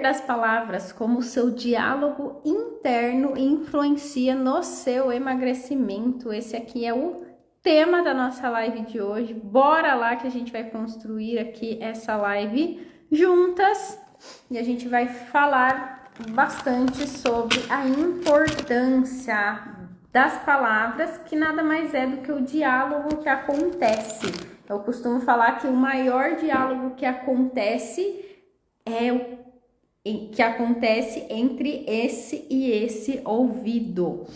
das palavras, como o seu diálogo interno influencia no seu emagrecimento. Esse aqui é o tema da nossa live de hoje. Bora lá que a gente vai construir aqui essa live juntas e a gente vai falar bastante sobre a importância das palavras, que nada mais é do que o diálogo que acontece. Eu costumo falar que o maior diálogo que acontece é o que acontece entre esse e esse ouvido.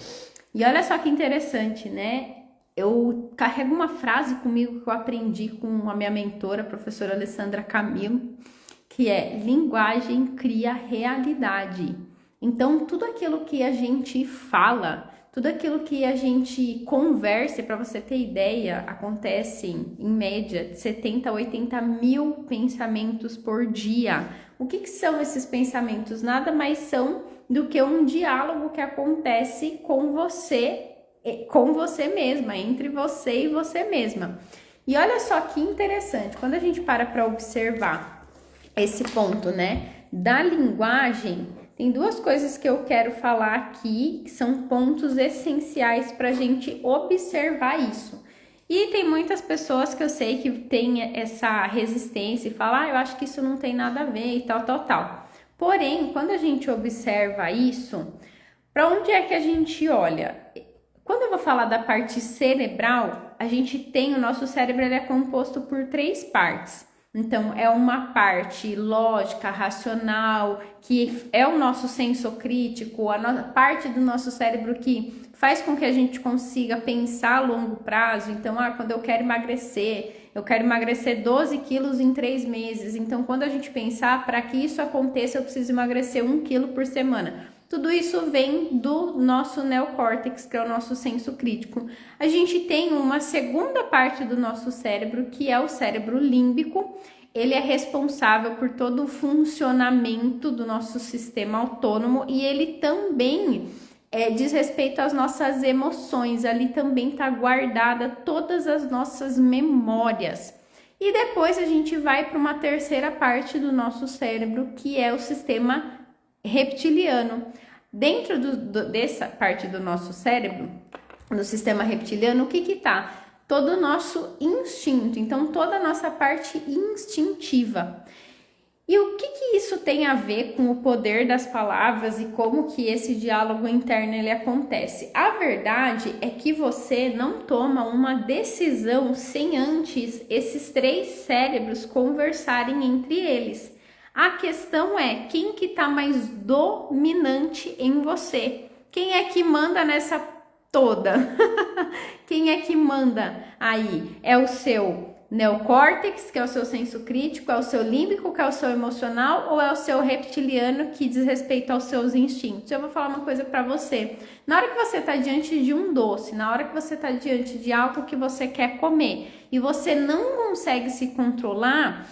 E olha só que interessante, né? Eu carrego uma frase comigo que eu aprendi com a minha mentora, a professora Alessandra Camilo, que é: linguagem cria realidade. Então, tudo aquilo que a gente fala, tudo aquilo que a gente conversa, para você ter ideia, acontecem em média de 70 a 80 mil pensamentos por dia. O que são esses pensamentos? Nada mais são do que um diálogo que acontece com você mesma, entre você e você mesma. E olha só que interessante, quando a gente para observar esse ponto, né, da linguagem, tem duas coisas que eu quero falar aqui, que são pontos essenciais para a gente observar isso. E tem muitas pessoas que eu sei que têm essa resistência e falam: eu acho que isso não tem nada a ver e tal. Porém, quando a gente observa isso, para onde é que a gente olha? Quando eu vou falar da parte cerebral, a gente tem o nosso cérebro, ele é composto por 3 partes. Então, é uma parte lógica, racional, que é o nosso senso crítico, a parte do nosso cérebro que faz com que a gente consiga pensar a longo prazo. Então, quando eu quero emagrecer 12 quilos em 3 meses. Então, quando a gente pensar, para que isso aconteça, eu preciso emagrecer 1 quilo por semana. Tudo isso vem do nosso neocórtex, que é o nosso senso crítico. A gente tem uma segunda parte do nosso cérebro, que é o cérebro límbico. Ele é responsável por todo o funcionamento do nosso sistema autônomo e ele também diz respeito às nossas emoções. Ali também está guardada todas as nossas memórias. E depois a gente vai para uma terceira parte do nosso cérebro, que é o sistema reptiliano. Dentro dessa parte do nosso cérebro, no sistema reptiliano, o que tá? Todo o nosso instinto, então toda a nossa parte instintiva. E o que isso tem a ver com o poder das palavras e como que esse diálogo interno ele acontece? A verdade é que você não toma uma decisão sem antes esses 3 cérebros conversarem entre eles. A questão é quem que tá mais dominante em você. Quem é que manda nessa toda? Quem é que manda aí? É o seu neocórtex, que é o seu senso crítico, é o seu límbico, que é o seu emocional, ou é o seu reptiliano, que diz respeito aos seus instintos? Eu vou falar uma coisa para você. Na hora que você tá diante de um doce, na hora que você tá diante de algo que você quer comer e você não consegue se controlar,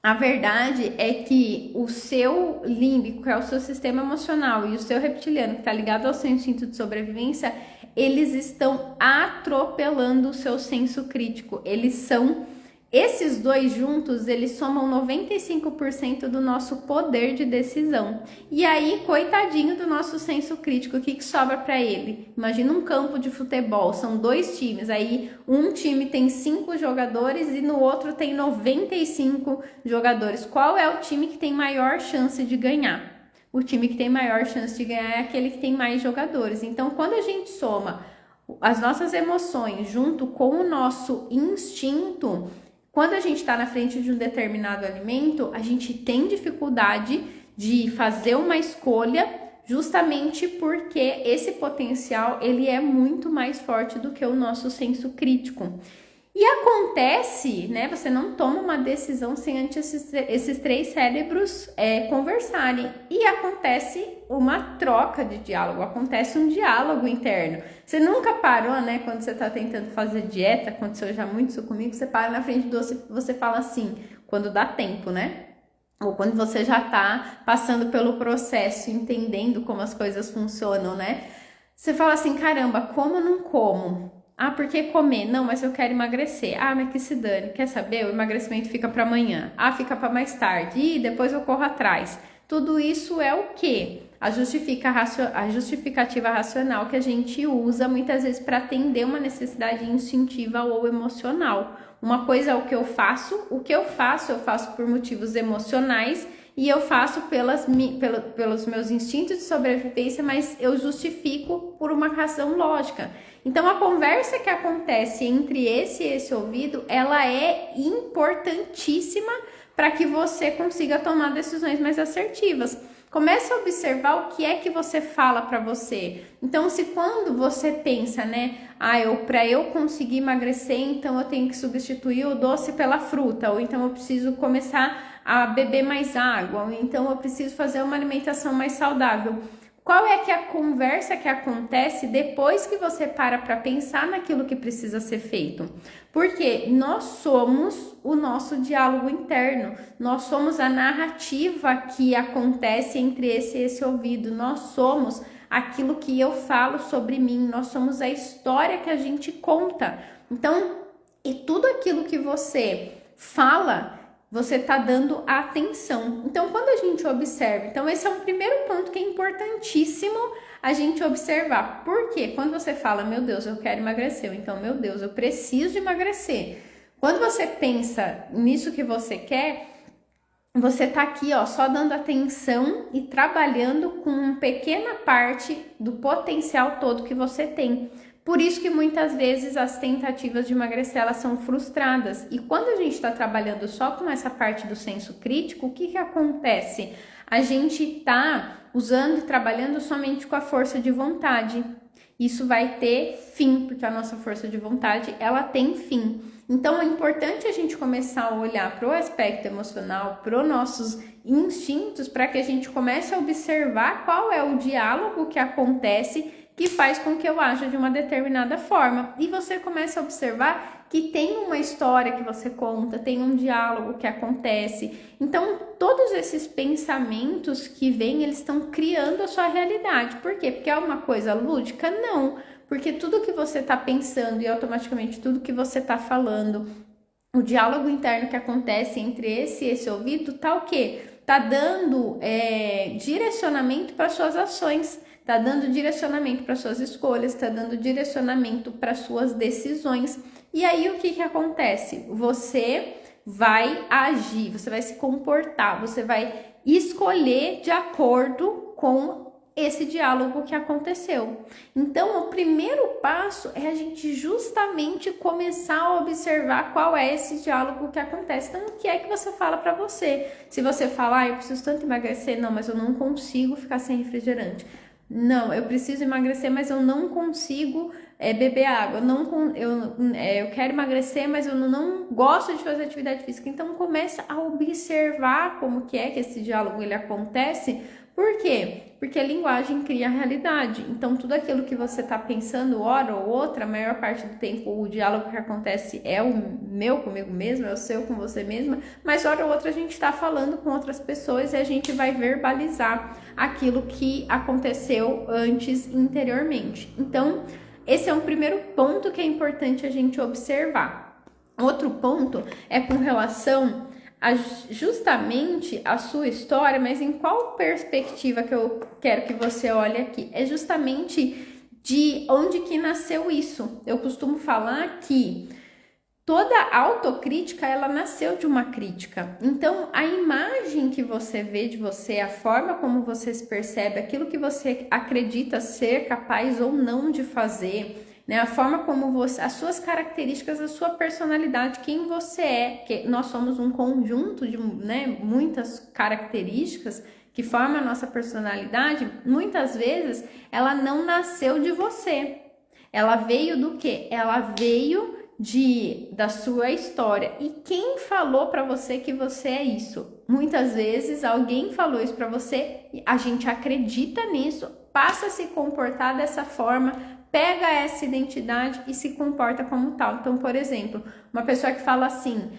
a verdade é que o seu límbico, que é o seu sistema emocional, e o seu reptiliano, que está ligado ao seu instinto de sobrevivência, eles estão atropelando o seu senso crítico. Esses 2 juntos, eles somam 95% do nosso poder de decisão. E aí, coitadinho do nosso senso crítico, o que sobra para ele? Imagina um campo de futebol, são 2 times, aí um time tem 5 jogadores e no outro tem 95 jogadores. Qual é o time que tem maior chance de ganhar? O time que tem maior chance de ganhar é aquele que tem mais jogadores. Então, quando a gente soma as nossas emoções junto com o nosso instinto, quando a gente está na frente de um determinado alimento, a gente tem dificuldade de fazer uma escolha, justamente porque esse potencial ele é muito mais forte do que o nosso senso crítico. E acontece, né? Você não toma uma decisão sem antes esses 3 cérebros conversarem. E acontece uma troca de diálogo, acontece um diálogo interno. Você nunca parou, né? Quando você está tentando fazer dieta, aconteceu já muito isso comigo, você para na frente do doce e você fala assim, quando dá tempo, né? Ou quando você já está passando pelo processo, entendendo como as coisas funcionam, né? Você fala assim, caramba, como eu não como? Ah, por que comer? Não, mas eu quero emagrecer. Ah, mas que se dane. Quer saber? O emagrecimento fica para amanhã. Ah, fica para mais tarde. E depois eu corro atrás. Tudo isso é o quê? A justificativa racional que a gente usa muitas vezes para atender uma necessidade instintiva ou emocional. Uma coisa é o que eu faço eu faço por motivos emocionais e eu faço pelos meus instintos de sobrevivência, mas eu justifico por uma razão lógica. Então, a conversa que acontece entre esse e esse ouvido, ela é importantíssima para que você consiga tomar decisões mais assertivas. Comece a observar o que é que você fala para você. Então, se quando você pensa, né, para eu conseguir emagrecer, então eu tenho que substituir o doce pela fruta, ou então eu preciso começar a beber mais água, ou então eu preciso fazer uma alimentação mais saudável. Qual é que é a conversa que acontece depois que você para pensar naquilo que precisa ser feito? Porque nós somos o nosso diálogo interno, nós somos a narrativa que acontece entre esse e esse ouvido, nós somos aquilo que eu falo sobre mim, nós somos a história que a gente conta. Então, e tudo aquilo que você fala, você está dando atenção. Então, quando a gente observa, então esse é um primeiro ponto que é importantíssimo a gente observar. Por quê? Quando você fala, meu Deus, eu quero emagrecer, então, meu Deus, eu preciso emagrecer. Quando você pensa nisso que você quer, você tá aqui, ó, só dando atenção e trabalhando com uma pequena parte do potencial todo que você tem. Por isso que muitas vezes as tentativas de emagrecer, elas são frustradas. E quando a gente está trabalhando só com essa parte do senso crítico, o que acontece? A gente está usando e trabalhando somente com a força de vontade. Isso vai ter fim, porque a nossa força de vontade, ela tem fim. Então, é importante a gente começar a olhar para o aspecto emocional, para os nossos instintos, para que a gente comece a observar qual é o diálogo que acontece que faz com que eu aja de uma determinada forma. E você começa a observar que tem uma história que você conta, tem um diálogo que acontece. Então, todos esses pensamentos que vêm, eles estão criando a sua realidade. Por quê? Porque é uma coisa lúdica? Não. Porque tudo que você está pensando e automaticamente tudo que você está falando, o diálogo interno que acontece entre esse e esse ouvido, tá o quê? Tá dando direcionamento para suas ações. Tá dando direcionamento para suas escolhas, tá dando direcionamento para suas decisões. E aí o que acontece? Você vai agir, você vai se comportar, você vai escolher de acordo com esse diálogo que aconteceu. Então, o primeiro passo é a gente justamente começar a observar qual é esse diálogo que acontece. Então, o que é que você fala para você? Se você falar, eu preciso tanto emagrecer, não, mas eu não consigo ficar sem refrigerante. Não, eu preciso emagrecer, mas eu não consigo beber água. Eu quero emagrecer, mas eu não gosto de fazer atividade física. Então, começa a observar como que é que esse diálogo ele acontece. Por quê? Porque a linguagem cria a realidade. Então, tudo aquilo que você está pensando, hora ou outra, a maior parte do tempo, o diálogo que acontece é o meu comigo mesmo, é o seu com você mesma, mas hora ou outra a gente está falando com outras pessoas e a gente vai verbalizar aquilo que aconteceu antes, interiormente. Então, esse é um primeiro ponto que é importante a gente observar. Outro ponto é com relação justamente a sua história, mas em qual perspectiva que eu quero que você olhe aqui? É justamente de onde que nasceu isso. Eu costumo falar que toda autocrítica, ela nasceu de uma crítica. Então, a imagem que você vê de você, a forma como você se percebe, aquilo que você acredita ser capaz ou não de fazer, né? A forma como você, as suas características, a sua personalidade, quem você é, que nós somos um conjunto de, né, muitas características que formam a nossa personalidade. Muitas vezes ela não nasceu de você. Ela veio do quê? Ela veio da sua história. E quem falou para você que você é isso? Muitas vezes alguém falou isso para você, a gente acredita nisso, passa a se comportar dessa forma, pega essa identidade e se comporta como tal. Então, por exemplo, uma pessoa que fala assim,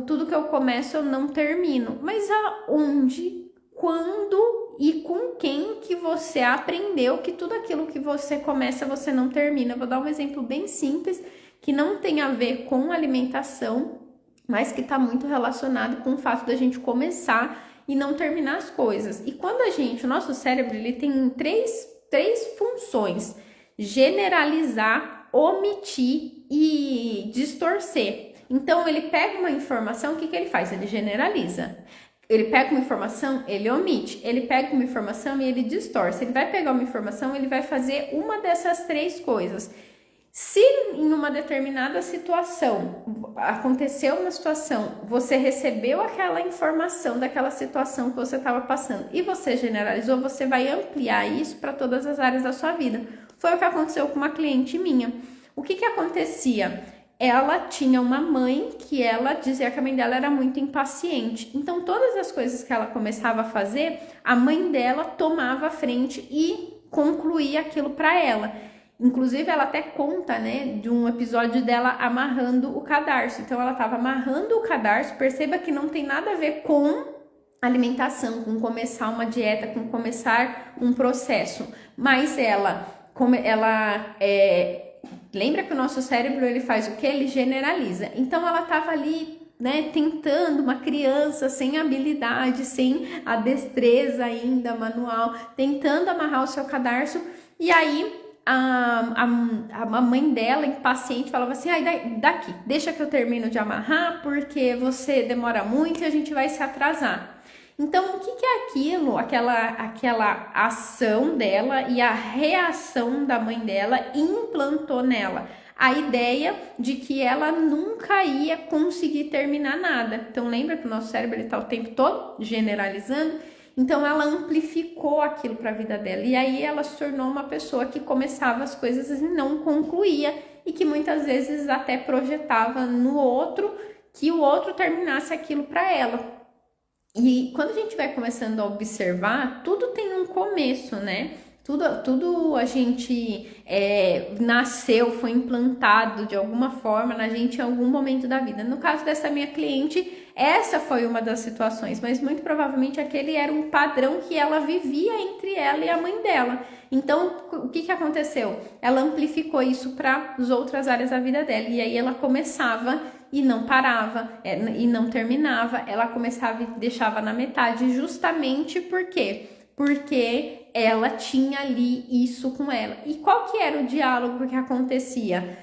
tudo que eu começo eu não termino. Mas aonde, quando e com quem que você aprendeu que tudo aquilo que você começa você não termina? Eu vou dar um exemplo bem simples, que não tem a ver com alimentação, mas que está muito relacionado com o fato da gente começar e não terminar as coisas. E quando o nosso cérebro, ele tem três funções: generalizar, omitir e distorcer. Então, ele pega uma informação, o que ele faz? Ele generaliza. Ele pega uma informação, ele omite. Ele pega uma informação e ele distorce. Ele vai pegar uma informação, ele vai fazer uma dessas três coisas. Se em uma determinada situação, aconteceu uma situação, você recebeu aquela informação daquela situação que você estava passando e você generalizou, você vai ampliar isso para todas as áreas da sua vida. Foi o que aconteceu com uma cliente minha. O que acontecia? Ela tinha uma mãe que ela dizia que a mãe dela era muito impaciente. Então, todas as coisas que ela começava a fazer, a mãe dela tomava a frente e concluía aquilo para ela. Inclusive, ela até conta, né, de um episódio dela amarrando o cadarço. Então, ela estava amarrando o cadarço. Perceba que não tem nada a ver com alimentação, com começar uma dieta, com começar um processo. Mas lembra que o nosso cérebro, ele faz o quê? Ele generaliza. Então, ela estava ali, né, tentando, uma criança sem habilidade, sem a destreza ainda manual, tentando amarrar o seu cadarço. E aí, a mãe dela, impaciente, falava assim: daqui, deixa que eu termino de amarrar, porque você demora muito e a gente vai se atrasar. Então, o que é aquilo? Aquela ação dela e a reação da mãe dela implantou nela a ideia de que ela nunca ia conseguir terminar nada. Então, lembra que o nosso cérebro está o tempo todo generalizando? Então, ela amplificou aquilo para a vida dela. E aí, ela se tornou uma pessoa que começava as coisas e não concluía. E que muitas vezes até projetava no outro que o outro terminasse aquilo para ela. E quando a gente vai começando a observar, tudo tem um começo, né? Tudo a gente nasceu, foi implantado de alguma forma na gente em algum momento da vida. No caso dessa minha cliente, essa foi uma das situações, mas muito provavelmente aquele era um padrão que ela vivia entre ela e a mãe dela. Então, o que aconteceu? Ela amplificou isso para as outras áreas da vida dela, e aí ela começava e não parava, e não terminava, ela começava e deixava na metade, justamente porque ela tinha ali isso com ela. E qual que era o diálogo que acontecia?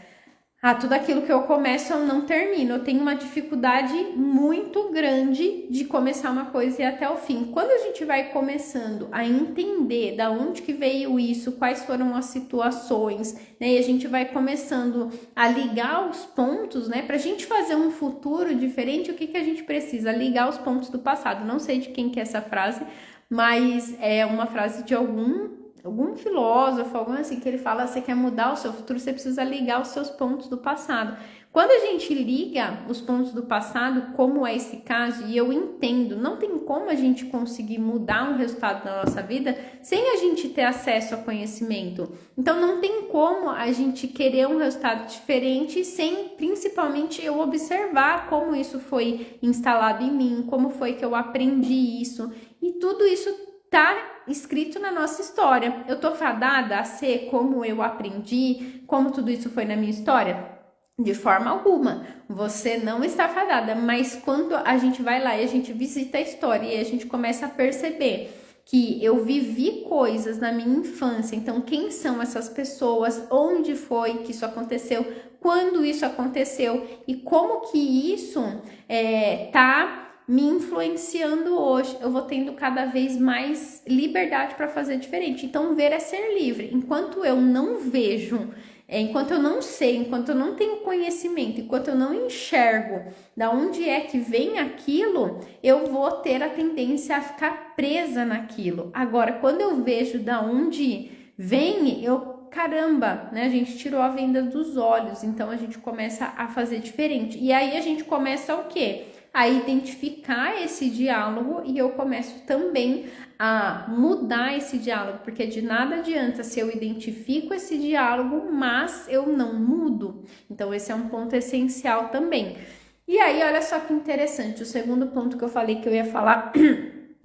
Tudo aquilo que eu começo eu não termino. Eu tenho uma dificuldade muito grande de começar uma coisa e ir até o fim. Quando a gente vai começando a entender da onde que veio isso, quais foram as situações, né? E a gente vai começando a ligar os pontos, né? Pra gente fazer um futuro diferente, o que a gente precisa? Ligar os pontos do passado. Não sei de quem que é essa frase, mas é uma frase de algum filósofo, algum assim, que ele fala: você quer mudar o seu futuro, você precisa ligar os seus pontos do passado. Quando a gente liga os pontos do passado, como é esse caso, e eu entendo, não tem como a gente conseguir mudar um resultado na nossa vida sem a gente ter acesso a conhecimento. Então, não tem como a gente querer um resultado diferente sem, principalmente, eu observar como isso foi instalado em mim, como foi que eu aprendi isso, e tudo isso tá escrito na nossa história. Eu tô fadada a ser como eu aprendi, como tudo isso foi na minha história? De forma alguma. Você não está fadada, mas quando a gente vai lá e a gente visita a história e a gente começa a perceber que eu vivi coisas na minha infância, então quem são essas pessoas, onde foi que isso aconteceu, quando isso aconteceu e como que isso tá me influenciando hoje, eu vou tendo cada vez mais liberdade para fazer diferente. Então, ver é ser livre. Enquanto eu não vejo, enquanto eu não sei, enquanto eu não tenho conhecimento, enquanto eu não enxergo da onde é que vem aquilo, eu vou ter a tendência a ficar presa naquilo. Agora, quando eu vejo da onde vem, caramba, né? A gente tirou a venda dos olhos, então a gente começa a fazer diferente. E aí a gente começa o quê? A identificar esse diálogo, e eu começo também a mudar esse diálogo, porque de nada adianta se eu identifico esse diálogo, mas eu não mudo. Então esse é um ponto essencial também. E aí, olha só que interessante, o segundo ponto que eu falei que eu ia falar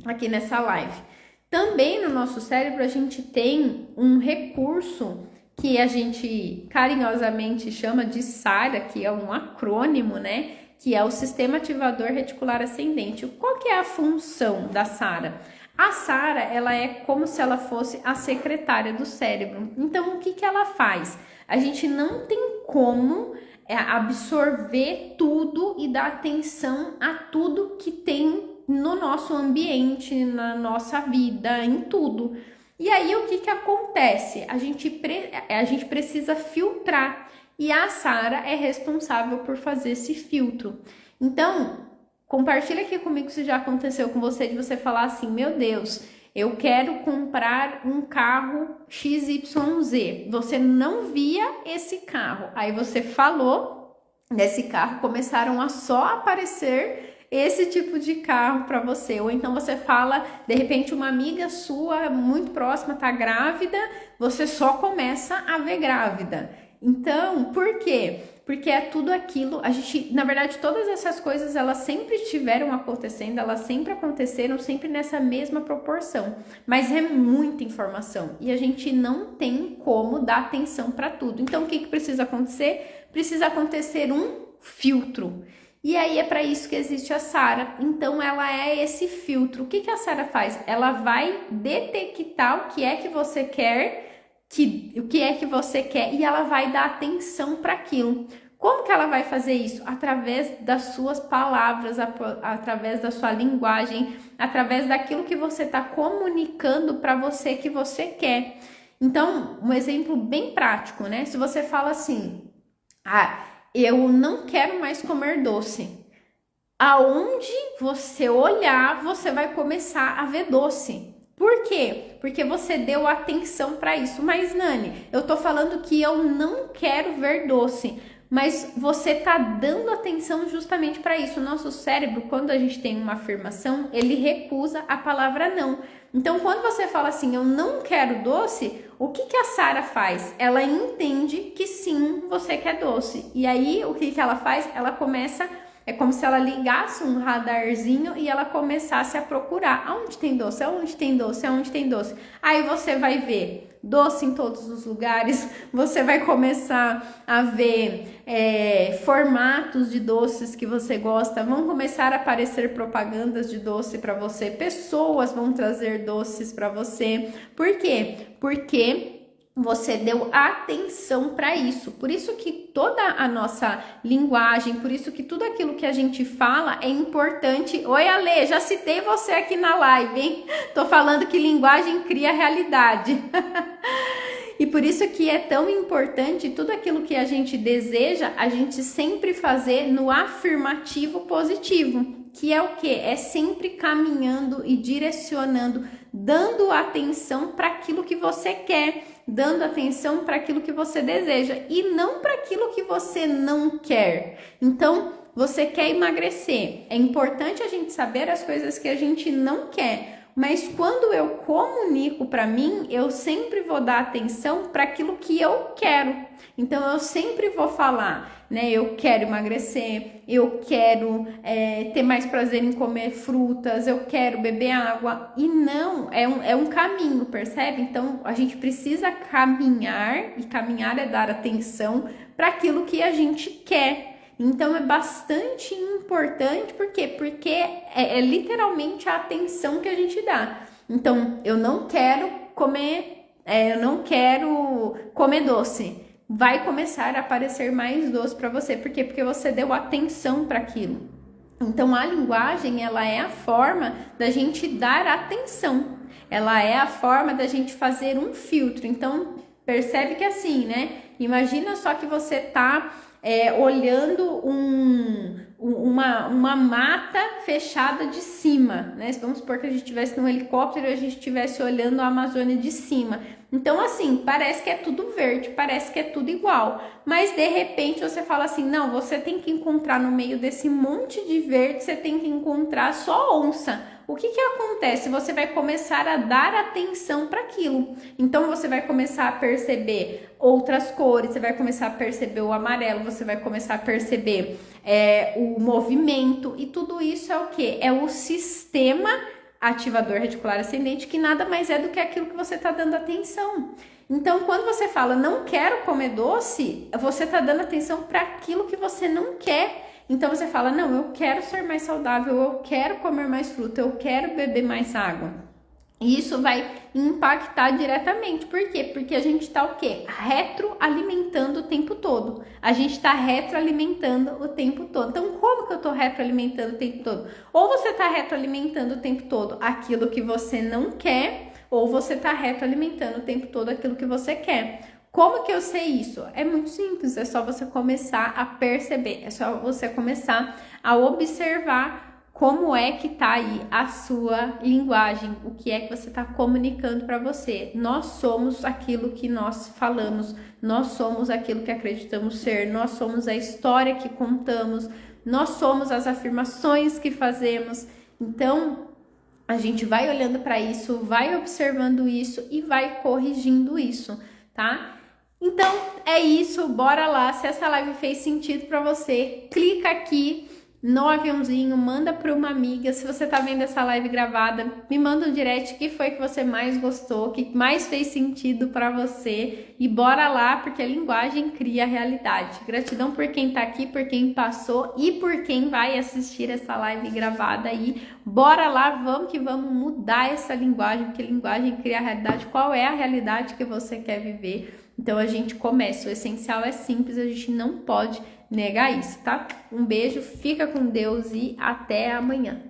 aqui nessa live. Também no nosso cérebro a gente tem um recurso que a gente carinhosamente chama de SARA, que é um acrônimo, né? que é o sistema ativador reticular ascendente. Qual que é a função da SARA? A SARA, ela é como se ela fosse a secretária do cérebro. Então, o que que ela faz? A gente não tem como absorver tudo e dar atenção a tudo que tem no nosso ambiente, na nossa vida, em tudo. E aí, o que que acontece? A gente precisa filtrar e a SARA é responsável por fazer esse filtro. Então, compartilha aqui comigo se já aconteceu com você de você falar assim, meu Deus, eu quero comprar um carro XYZ. Você não via esse carro. Aí você falou desse carro, começaram a só aparecer esse tipo de carro para você. Ou então você fala, de repente uma amiga sua muito próxima tá grávida, você só começa a ver grávida. Então, por quê? Porque é tudo aquilo, na verdade, todas essas coisas, elas sempre estiveram acontecendo, elas sempre aconteceram, sempre nessa mesma proporção. Mas é muita informação e a gente não tem como dar atenção para tudo. Então, o que precisa acontecer? Precisa acontecer um filtro. E aí é para isso que existe a SARA. Então, ela é esse filtro. O que a SARA faz? Ela vai detectar o que é que você quer, o que é que você quer, e ela vai dar atenção para aquilo. Como que ela vai fazer isso? Através das suas palavras, através da sua linguagem, através daquilo que você está comunicando para você que você quer. Então, um exemplo bem prático, né? Se você fala assim, eu não quero mais comer doce. Aonde você olhar, você vai começar a ver doce. Por quê? Porque você deu atenção para isso. Mas, Nani, eu tô falando que eu não quero ver doce, mas você tá dando atenção justamente para isso. O nosso cérebro, quando a gente tem uma afirmação, ele recusa a palavra não. Então, quando você fala assim, eu não quero doce, o que a SARA faz? Ela entende que sim, você quer doce. E aí, o que ela faz? Ela começa... É como se ela ligasse um radarzinho e ela começasse a procurar. Aonde tem doce? Aonde tem doce? Aonde tem doce? Aí você vai ver doce em todos os lugares. Você vai começar a ver formatos de doces que você gosta. Vão começar a aparecer propagandas de doce para você. Pessoas vão trazer doces para você. Por quê? Porque você deu atenção para isso. Por isso que toda a nossa linguagem, por isso que tudo aquilo que a gente fala é importante. Oi, Ale, já citei você aqui na live, hein? Tô falando que linguagem cria realidade. E por isso que é tão importante tudo aquilo que a gente deseja, a gente sempre fazer no afirmativo positivo. Que é o quê? É sempre caminhando e direcionando, dando atenção para aquilo que você quer, dando atenção para aquilo que você deseja e não para aquilo que você não quer. Então, você quer emagrecer. É importante a gente saber as coisas que a gente não quer. Mas quando eu comunico para mim, eu sempre vou dar atenção para aquilo que eu quero. Então, eu sempre vou falar, né? Eu quero emagrecer, eu quero ter mais prazer em comer frutas, eu quero beber água. E não, é um caminho, percebe? Então, a gente precisa caminhar, e caminhar é dar atenção para aquilo que a gente quer. Então, é bastante importante, por quê? Porque é literalmente a atenção que a gente dá. Então, eu não quero comer doce. Vai começar a aparecer mais doce para você. Por quê? Porque você deu atenção para aquilo. Então, a linguagem, ela é a forma da gente dar atenção. Ela é a forma da gente fazer um filtro. Então, percebe que assim, né? Imagina só que você tá olhando uma mata fechada de cima, né? Vamos supor que a gente estivesse num helicóptero e a gente estivesse olhando a Amazônia de cima. Então, assim, parece que é tudo verde, parece que é tudo igual. Mas, de repente, você fala assim, não, você tem que encontrar no meio desse monte de verde, você tem que encontrar só onça. O que acontece? Você vai começar a dar atenção para aquilo. Então, você vai começar a perceber outras cores, você vai começar a perceber o amarelo, você vai começar a perceber o movimento. E tudo isso é o quê? É o sistema ativador reticular ascendente, que nada mais é do que aquilo que você está dando atenção. Então, quando você fala, não quero comer doce, você está dando atenção para aquilo que você não quer. Então você fala, não, eu quero ser mais saudável, eu quero comer mais fruta, eu quero beber mais água. E isso vai impactar diretamente. Por quê? Porque a gente tá o quê? Retroalimentando o tempo todo. A gente tá retroalimentando o tempo todo. Então, como que eu tô retroalimentando o tempo todo? Ou você tá retroalimentando o tempo todo aquilo que você não quer, ou você tá retroalimentando o tempo todo aquilo que você quer. Como que eu sei isso? É muito simples, é só você começar a perceber, é só você começar a observar como é que tá aí a sua linguagem, o que é que você tá comunicando para você. Nós somos aquilo que nós falamos, nós somos aquilo que acreditamos ser, nós somos a história que contamos, nós somos as afirmações que fazemos. Então, a gente vai olhando para isso, vai observando isso e vai corrigindo isso, tá? Então, é isso, bora lá. Se essa live fez sentido para você, clica aqui no aviãozinho, manda para uma amiga. Se você tá vendo essa live gravada, me manda um direct, o que foi que você mais gostou, o que mais fez sentido para você, e bora lá, porque a linguagem cria a realidade. Gratidão por quem tá aqui, por quem passou e por quem vai assistir essa live gravada aí. Bora lá, vamos que vamos mudar essa linguagem, porque a linguagem cria a realidade. Qual é a realidade que você quer viver? Então a gente começa, o essencial é simples, a gente não pode negar isso, tá? Um beijo, fica com Deus e até amanhã.